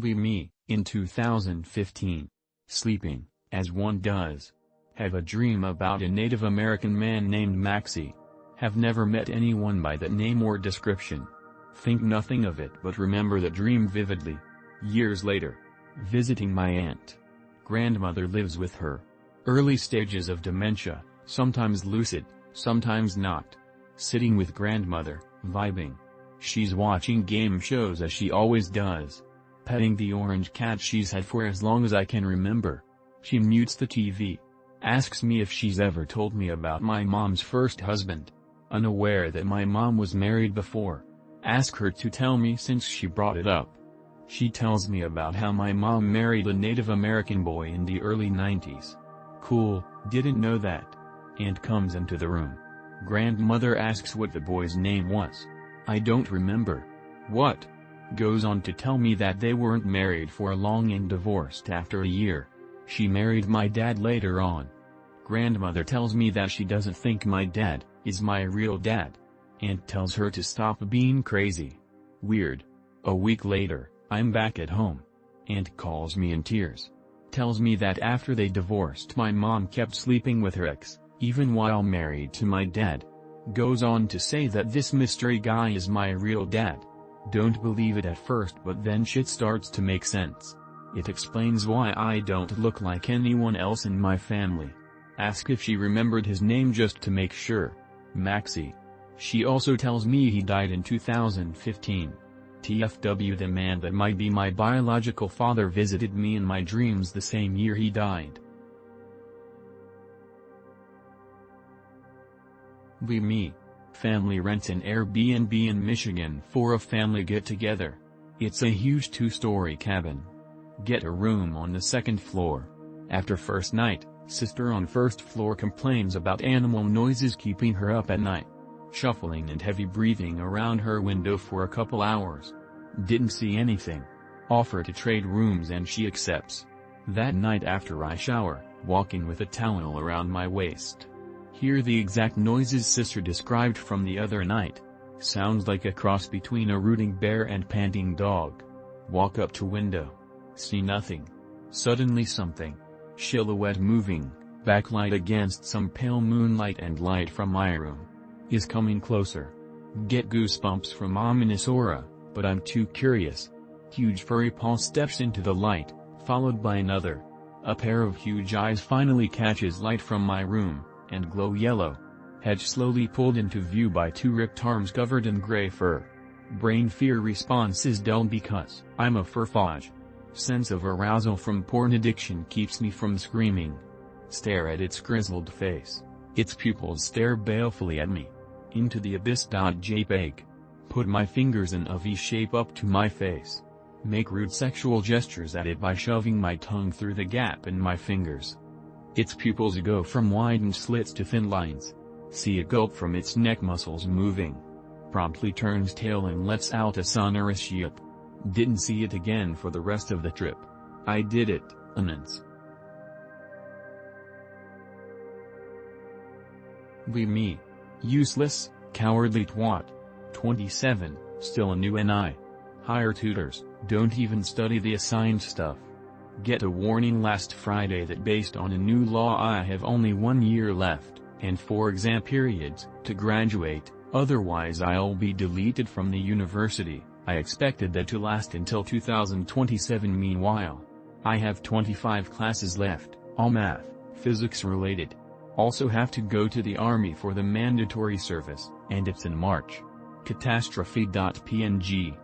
Me, in 2015. Sleeping, as one does. Have a dream about a Native American man named Maxie. Have never met anyone by that name or description. Think nothing of it but remember the dream vividly. Years later. Visiting my aunt. Grandmother lives with her. Early stages of dementia, sometimes lucid, sometimes not. Sitting with grandmother, vibing. She's watching game shows as she always does. Petting the orange cat she's had for as long as I can remember. She mutes the TV. Asks me if she's ever told me about my mom's first husband. Unaware that my mom was married before. Ask her to tell me since she brought it up. She tells me about how my mom married a Native American boy in the early 90s. Cool, didn't know that. Aunt comes into the room. Grandmother asks what the boy's name was. I don't remember. What? Goes on to tell me that they weren't married for long and divorced after a year. She married my dad later on. Grandmother tells me that she doesn't think my dad is my real dad. Aunt tells her to stop being crazy. Weird. A week later, I'm back at home. Aunt calls me in tears. Tells me that after they divorced my mom kept sleeping with her ex, even while married to my dad. Goes on to say that this mystery guy is my real dad. Don't believe it at first, but then shit starts to make sense. It explains why I don't look like anyone else in my family. Ask if she remembered his name just to make sure. Maxie. She also tells me he died in 2015. TFW, the man that might be my biological father visited me in my dreams the same year he died. Me. Family rents an Airbnb in Michigan for a family get-together. It's a huge 2-story cabin. Get a room on the 2nd floor. After first night, sister on 1st floor complains about animal noises keeping her up at night. Shuffling and heavy breathing around her window for a couple hours. Didn't see anything. Offer to trade rooms and she accepts. That night after I shower, walking with a towel around my waist. Hear the exact noises sister described from the other night. Sounds like a cross between a rooting bear and panting dog. Walk up to window. See nothing. Suddenly something. Silhouette moving, backlight against some pale moonlight and light from my room. Is coming closer. Get goosebumps from ominous aura, but I'm too curious. Huge furry paw steps into the light, followed by another. A pair of huge eyes finally catches light from my room, and glow yellow. Head slowly pulled into view by 2 ripped arms covered in gray fur. Brain fear response is dull because I'm a furfage. Sense of arousal from porn addiction keeps me from screaming. Stare at its grizzled face. Its pupils stare balefully at me. Into the abyss.jpg. Put my fingers in a V shape up to my face. Make rude sexual gestures at it by shoving my tongue through the gap in my fingers. Its pupils go from widened slits to thin lines. See a gulp from its neck muscles moving. Promptly turns tail and lets out a sonorous yip. Didn't see it again for the rest of the trip. I did it, announce. Me. Useless, cowardly twat. 27, still a new NI. Hire tutors, don't even study the assigned stuff. Get a warning last Friday that based on a new law I have only 1 year left, and 4 exam periods, to graduate, otherwise I'll be deleted from the university. I expected that to last until 2027. Meanwhile, I have 25 classes left, all math, physics related. Also have to go to the army for the mandatory service, and it's in March. Catastrophe.png.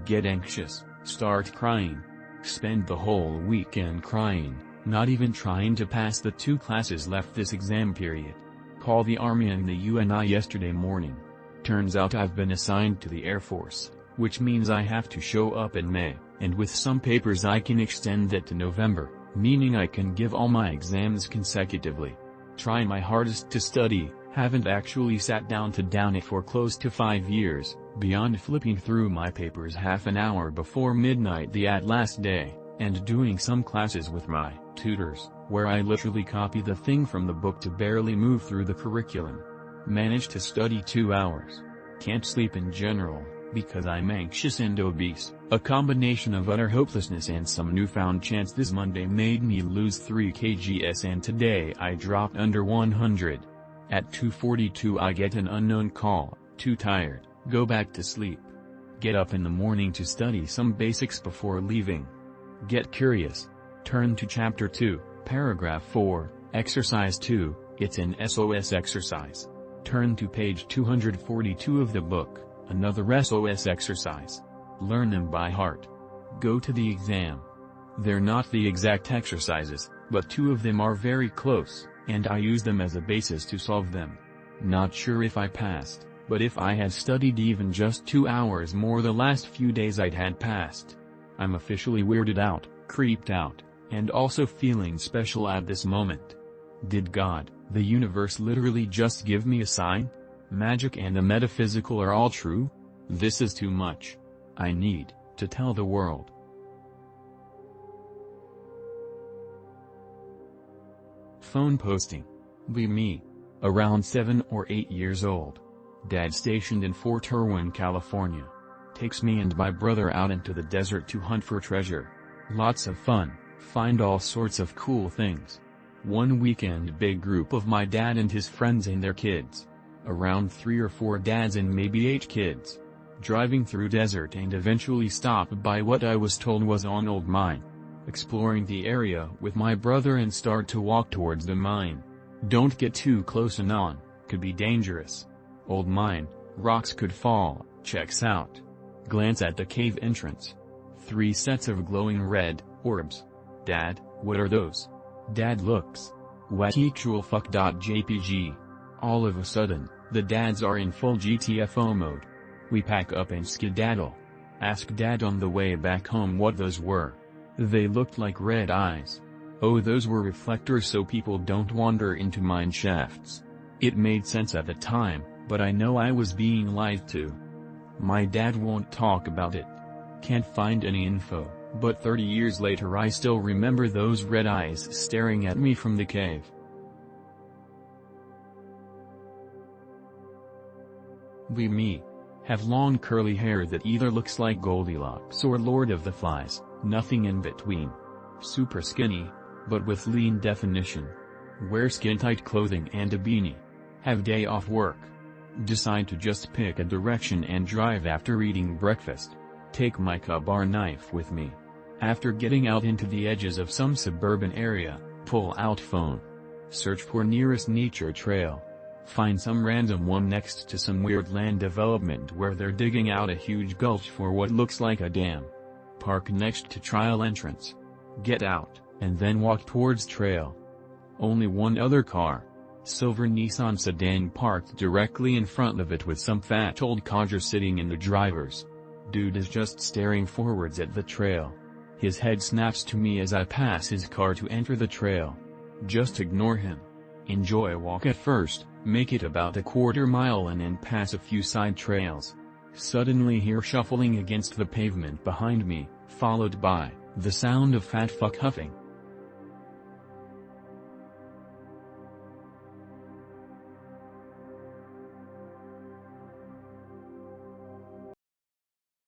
Get anxious, start crying. Spend the whole weekend crying, not even trying to pass the 2 classes left this exam period. Call the army and the UNI yesterday morning. Turns out I've been assigned to the Air Force, which means I have to show up in May, and with some papers I can extend that to November, meaning I can give all my exams consecutively. Try my hardest to study, haven't actually sat down to down it for close to 5 years, beyond flipping through my papers half an hour before midnight the last day, and doing some classes with my tutors, where I literally copy the thing from the book to barely move through the curriculum. Managed to study 2 hours. Can't sleep in general, because I'm anxious and obese, A combination of utter hopelessness and some newfound chance this Monday made me lose 3 kgs, and today I dropped under 100. At 2:42 I get an unknown call, too tired, go back to sleep. Get up in the morning to study some basics before leaving. Get curious. Turn to Chapter 2, Paragraph 4, Exercise 2, it's an SOS exercise. Turn to page 242 of the book, another SOS exercise. Learn them by heart. Go to the exam. They're not the exact exercises, but 2 of them are very close, and I use them as a basis to solve them. Not sure if I passed, but if I had studied even just 2 hours more the last few days I'd had passed. I'm officially weirded out, creeped out, and also feeling special at this moment. Did God, the universe literally just give me a sign? Magic and the metaphysical are all true? This is too much. I need to tell the world. Phone posting. Be me. Around 7 or 8 years old. Dad stationed in Fort Irwin, California. Takes me and my brother out into the desert to hunt for treasure. Lots of fun, find all sorts of cool things. One weekend big group of my dad and his friends and their kids. Around 3 or 4 dads and maybe 8 kids. Driving through desert and eventually stop by what I was told was an old mine. Exploring the area with my brother and start to walk towards the mine. Don't get too close and on, could be dangerous. Old mine, rocks could fall, checks out. Glance at the cave entrance. 3 sets of glowing red orbs. Dad, what are those? Dad looks. What actual fuck.jpg. All of a sudden, the dads are in full GTFO mode. We pack up and skedaddle. Ask Dad on the way back home what those were. They looked like red eyes. Oh, those were reflectors so people don't wander into mine shafts. It made sense at the time, but I know I was being lied to. My dad won't talk about it. Can't find any info, but 30 years later I still remember those red eyes staring at me from the cave. Be me. Have long curly hair that either looks like Goldilocks or Lord of the Flies, nothing in between. Super skinny, but with lean definition. Wear skin-tight clothing and a beanie. Have day off work. Decide to just pick a direction and drive after eating breakfast. Take my ka-bar knife with me. After getting out into the edges of some suburban area, pull out phone. Search for nearest nature trail. Find some random one next to some weird land development where they're digging out a huge gulch for what looks like a dam. Park next to trail entrance. Get out, and then walk towards trail. Only one other car. Silver Nissan sedan parked directly in front of it with some fat old codger sitting in the driver's. Dude is just staring forwards at the trail. His head snaps to me as I pass his car to enter the trail. Just ignore him. Enjoy walk at first, make it about a quarter mile and then pass a few side trails. Suddenly hear shuffling against the pavement behind me, followed by the sound of fat fuck huffing.